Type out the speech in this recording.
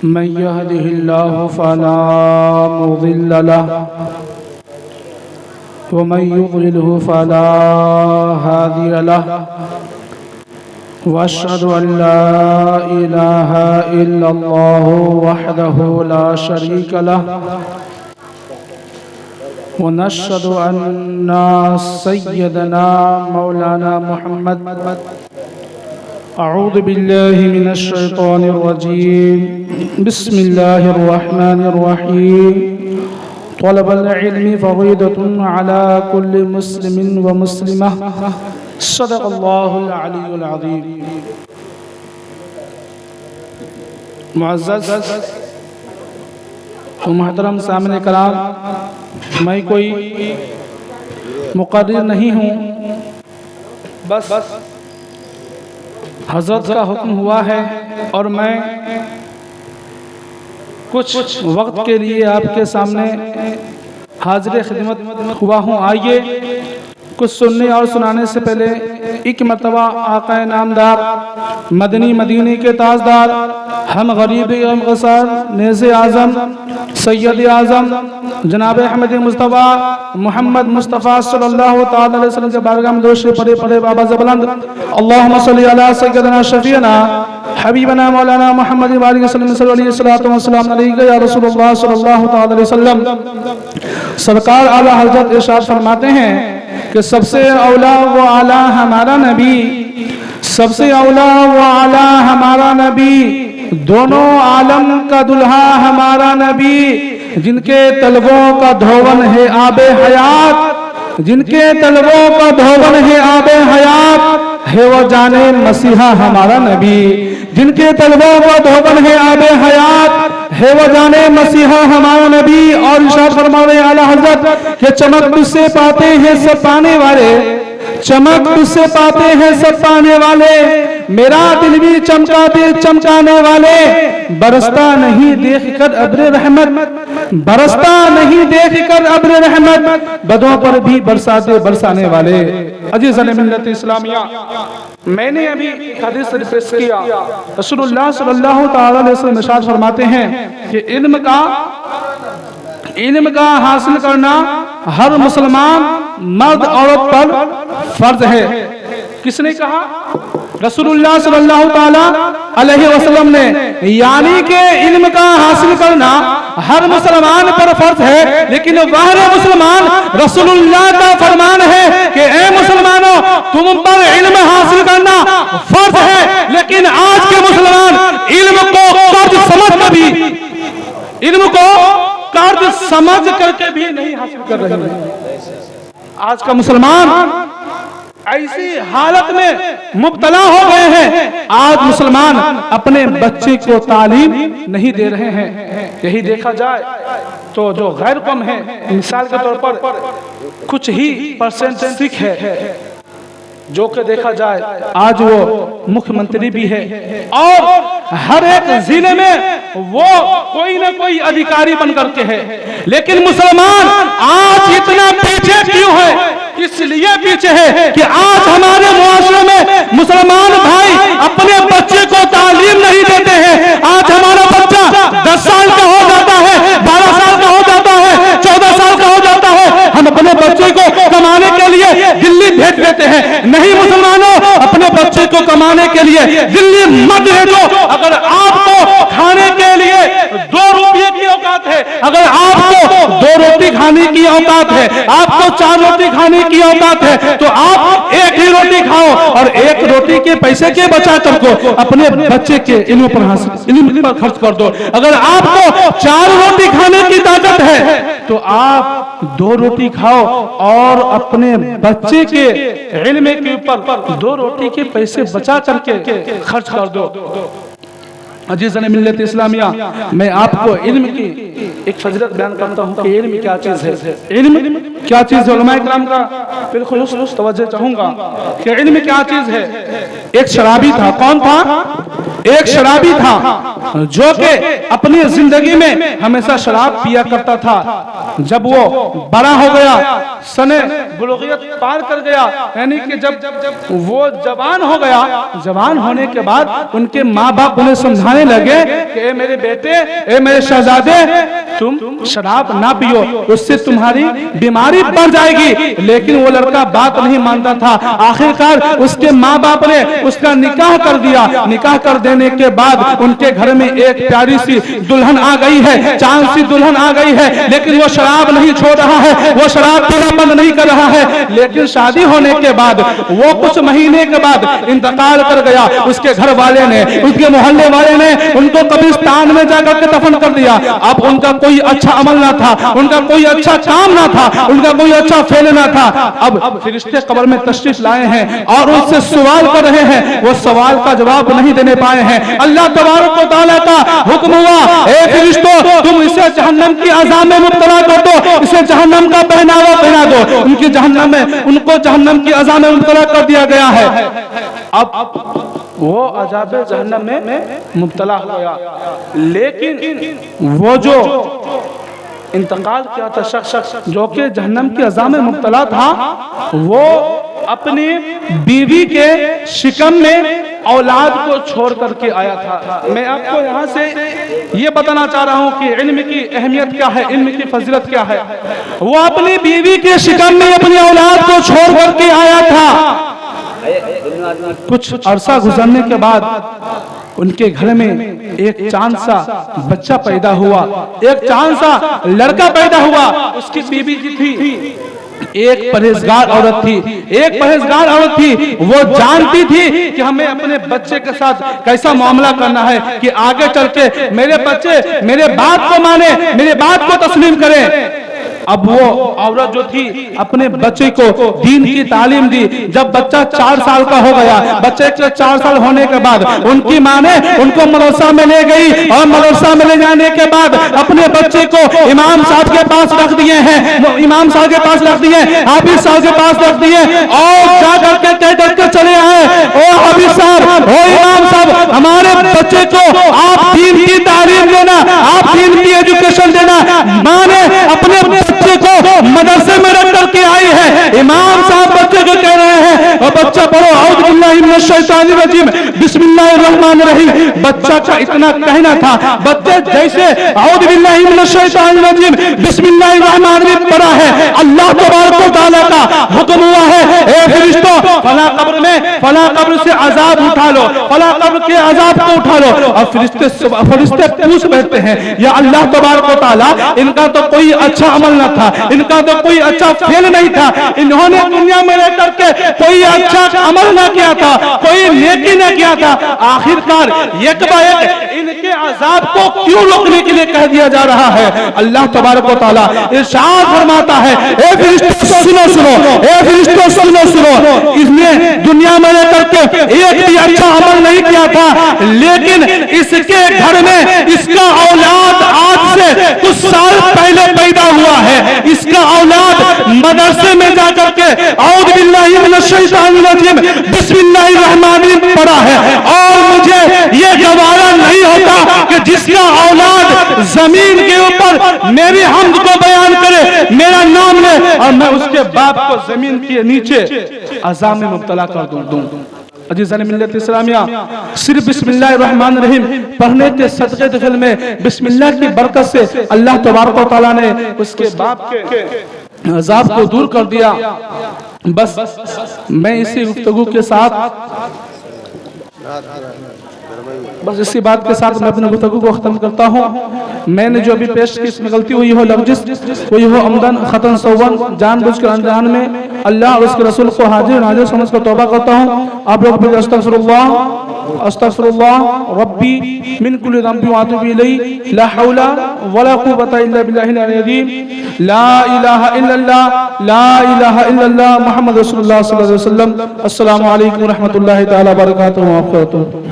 मन यहदिहिल्लाहु फला मुदिल्ल लहु व मन युद्लिलहु फला हादिय लहु व अशहदु अन ला इलाहा इल्लल्लाहु वहदहु ला शरीक लहु व नशहदु अन्ना सय्यदना मौलाना मुहम्मद अऊज़ु बिल्लाहि मिनश शैतानिर रजीम बिस्मिल्लाहिर रहमानिर रहीम तलबुल इल्मी फरीदतुन अला कुल्लि मुस्लिमिन व मुस्लिमह सदक़ल्लाहुल अलीयुल अज़ीम। मुअज़्ज़ज़ व मुहतरम सामने कलाम, मैं कोई मुक़र्रिर नहीं हूँ, बस हज़रत का हुक्म हुआ है और मैं कुछ वक्त के लिए आपके सामने हाजिर खिदमत हुआ हूँ। आइए कुछ सुनने और सुनाने से पहले एक मरतबा आक़ाए नामदार मदनी मदीने के ताजदार हम गरीब गसार नेज़े आज़म सैयद आज़म जनाब अहमद मुस्तफ़ा मोहम्मद मुस्तफ़ा सल्लल्लाहु तआला अलैहि वसल्लम के बारगाह में दोष पढ़े पढ़े बाबा ज़बलंद अल्लाहुम्मा सल्ली अला सय्यदना शफ़ीअना हबीबना मौलाना मोहम्मद वाली वसल्लम अलैहि या रसूलुल्लाह सल्लल्लाहु तआला अलैहि वसल्लम। सरकार आला हज़रत इरशाद फरमाते हैं कि सबसे औला व आला हमारा नबी, सबसे औला व आला हमारा नबी, दोनों आलम का दुल्हा हमारा नबी, जिनके तलवों का धोवन है आबे हयात, जिनके तलवों का धोवन है आबे हयात, है वो जाने मसीहा हमारा नबी, जिनके तलवों का धोवन है आबे हयात, है वो जाने मसीहा हमारा नबी। और इरशाद फरमा रहे आला हज़रत कि चमक तुझसे पाते हैं सब पाने वाले, चमक तुझसे पाते हैं सब पाने वाले, मेरा दिल भी चमका दे चमकाने वाले, बरसता नहीं देख कर अब्र रहमत, बरसता नहीं देख कर अब्र रहमत, बदों पर भी बरसा दे बरसाने वाले। अजीज़ मिल्लत इस्लामिया, मैंने अभी हदीस पेश किया, रसूलुल्लाह सल्लल्लाहु तआला अलैहि वसल्लम इरशाद फरमाते हैं कि इल्म का हासिल करना हर मुसलमान मर्द औरत पर फर्ज है। किसने कहा? रसूलुल्लाह सल्लल्लाहु तआला अलैहि वसल्लम ने, यानी कि इल्म का हासिल करना हर मुसलमान पर फर्ज है, लेकिन वह मुसलमान रसूलुल्लाह का फरमान है कि ए मुसलमानों तुम पर इल्म हासिल करना फर्ज है, लेकिन आज के मुसलमान इल्म को कर्ज समझ कर भी, इल्म को कर्ज समझ करके भी नहीं हासिल कर रहे हैं। आज का मुसलमान ऐसी हालत में मुब्तला हो गए हैं, आज मुसलमान अपने बच्चे को तालीम नहीं दे रहे हैं। यही देखा जाए तो जो गैर कौम है, मिसाल के तौर पर कुछ ही परसेंट सिख है, जो कि देखा जाए आज वो मुख्यमंत्री भी है और हर एक जिले में वो कोई ना कोई अधिकारी बन करके है। लेकिन मुसलमान आज इतना पीछे क्यों है? इसलिए पीछे है कि आज हमारे मुआशरे में मुसलमान भाई अपने बच्चे को तालीम नहीं देते हैं। आज हमारा बच्चा 10 साल का हो जाता है, 12 साल का हो जाता है, 14 साल का हो जाता है, हम अपने बच्चे को कमाने के लिए दिल्ली भेज देते हैं। नहीं मुसलमानों, अपने बच्चे को कमाने के लिए दिल्ली मत भेजो। अगर आपको खाने के लिए 2 रुपये की औकात है, अगर आपको 2 रोटी खाने की औकात है, आपको 4 रोटी खाने की औकात है, तो आप 1 ही रोटी खाओ और 1 रोटी के पैसे के बचा करको अपने बच्चे के इल्म पर खर्च कर दो। अगर आपको 4 रोटी खाने की ताकत है तो आप 2 रोटी खाओ और अपने बच्चे के इल्म के ऊपर 2 रोटी के पैसे बचा करके खर्च कर दो। अजीज़ मिल्लत इस्लामिया, मैं आपको इल्म की एक फजीलत बयान करता हूँ कि इल्म क्या चीज़ है। इल्म क्या चीज़ है? उलमाए किराम का बिल्कुल तवज्जो चाहूँगा कि इल्म क्या चीज़ है। एक शराबी था, कौन था? एक शराबी था जो कि अपनी जिंदगी में हमेशा शराब पिया करता था। जब वो बड़ा हो गया, सने बुलूगियत पार कर गया, यानी कि जब वो जवान हो गया, जवान होने के बाद उनके माँ बाप उन्हें समझाने लगे कि ए मेरे बेटे, ए मेरे शहजादे, तुम शराब ना पियो, उससे तुम्हारी बीमारी बढ़ जाएगी। लेकिन वो लड़का बात नहीं मानता था। आखिरकार उसके माँ बाप ने उसका निकाह कर दिया। निकाह कर देने के बाद उनके घर में एक प्यारी सी दुल्हन आ गई है, चांद सी दुल्हन आ गई है। लेकिन वो शराब नहीं छोड़ रहा है, वो शराब पीना बंद नहीं कर रहा है। लेकिन शादी होने के बाद वो कुछ महीने के बाद इंतकाल कर गया। उसके घर वाले ने, उसके मोहल्ले वाले ने उनको कब्रिस्तान में जाकर के दफन कर दिया। अब उनका कोई अच्छा अमल ना था, उनका कोई अच्छा काम ना था, उनका कोई अच्छा फेल ना था। अब फरिश्ते कब्र में तशरीफ लाए हैं और उनसे सवाल कर रहे हैं। वो सवाल का जवाब नहीं देने पाए हैं। अल्लाह तबारक व तआला का हुक्म हुआ, ए फरिश्तों, तुम इसे जहन्नम की अज़ाब में मुब्तला कर दो, इसे जहन्नम का पहनावा पहना दो। उनकी जहन्नम में, उनको जहन्नम की अज़ाब में मुब्तला कर दिया गया है। अब वो अज़ाब जहन्नम में मुब्तला हो गया। लेकिन वो जो इंतकाल किया था शख्स जो कि जहन्नम की अज़ाब में मुब्तला था, वो अपनी बीवी के शिकम में औलाद को छोड़ करके आया था। मैं आपको यहाँ से ये बताना चाह रहा हूँ कि इल्म की अहमियत क्या है, इल्म की फजीलत क्या है। वो अपनी बीवी के शिकम में अपनी औलाद को छोड़ करके आया था। कुछ अरसा गुजरने के बाद उनके घर में एक चांद सा बच्चा पैदा हुआ, एक चांद सा लड़का पैदा हुआ। उसकी बीबी जी थी एक परहेजगार औरत थी, एक परहेजगार औरत थी। वो जानती थी कि हमें अपने बच्चे के साथ कैसा मामला करना है कि आगे चल के मेरे बच्चे मेरे बात को माने, मेरे बात को तस्लीम करें। अब वो औरत जो थी अपने बच्चे को दीन की तालीम दी। जब बच्चा 4 साल का हो गया, बच्चे के 4 साल होने के बाद उनकी माँ ने उनको मदरसा में ले गई और मदरसा में ले जाने के बाद अपने बच्चे को इमाम साहब के पास रख दिए हैं, इमाम साहब के पास रख दिए, हाफिज साहब के पास रख दिए और जा करके कह करके चले आए, ओ हाफिज साहब, ओ इमाम साहब, हमारे बच्चे को आप दीन की तालीम देना, आप दीन की एजुकेशन देना। माँ ने अपने बच्चे को मदरसे में रख करके आई है। इमाम साहब बच्चे को कह रहे हैं, और बच्चा पढ़ो औज़ु बिल्लाहि मिनश शैतानिर रजीम बिस्मिल्लाहिर रहमानिर रहीम। बच्चा का इतना कहना था, बच्चे जैसे औज़ु बिल्लाहि मिनश शैतानिर रजीम बिस्मिल्लाहिर रहमानिर रहीम पढ़ा है, अल्लाह तबारक व तआला का हुक्म हुआ है, ए फरिश्तों, फला कब्र में, फला कब्र से अजाब उठा लो, फला कब्र के अजाब को उठा लो। और फरिश्ते पूछ बैठते हैं, या अल्लाह तबारक व तआला, इनका तो कोई अच्छा अमल न था, इनका तो कोई अच्छा फेल नहीं था, इन्होंने दुनिया में रह करके कोई अच्छा अमल ना किया था, कोई नेकी ना किया था। आखिरकार एक बार इनके अजाब को क्यों रोकने के लिए कह दिया जा रहा है? अल्लाह तबारक व तआला इरशाद फरमाता है, ए फरिश्तों सुनो सुनो, ए फरिश्तों सुनो सुनो, इसने दुनिया में रह करके एक भी अच्छा अमल नहीं किया था, लेकिन इसके घर में इसका औलाद आज से कुछ साल पहले पैदा हुआ है। इसका औलाद मदरसे में जाकर के औज़ु बिल्लाहि मिनश शैतानिर रजीम बिस्मिल्लाहिर रहमानिर रहीम पढ़ा है। और मुझे ये गवारा नहीं होता कि जिसका औलाद जमीन के ऊपर मेरी हम्द को बयान करे, मेरा नाम ले, और मैं उसके बाप को जमीन के नीचे अज़ाब में मुब्तला कर दूं। अजीज़ान मिल्लत इस्लामिया, सिर्फ बिस्मिल्लाहिर रहमानिर रहीम पढ़ने के सदक़े दिल में बिस्मिल्लाह की बरकत से अल्लाह तबारक व तआला ने उसके बाप के अज़ाब को दूर कर दिया। बस मैं इसी गुफ्तगू के साथ इसी बात के साथ मैं अपने गुफ्तगू को खत्म करता हूँ। मैंने जो भी पेश की इसमें गलती हुई हो, लफ्ज़ हुई हो अमदन खतन सौवन जानबूझ कर अनजान में, अल्लाह और उसके रसूल को हाजिर नाजिर समझ कर तौबा करता हूँ। आप लोग भी अस्तगफिरुल्लाह अस्तगफिरुल्लाह रब्बी मिन कुल्लि ज़ंबिन व अतूबु इलैहि ला हौला वला कुव्वता इल्ला बिल्लाहिल अज़ीम ला इलाहा इल्लल्लाह मुहम्मद रसूलुल्लाह सल्लल्लाहु अलैहि वसल्लम। अस्सलामु अलैकुम व रहमतुल्लाहि तआला व बरकातुहू।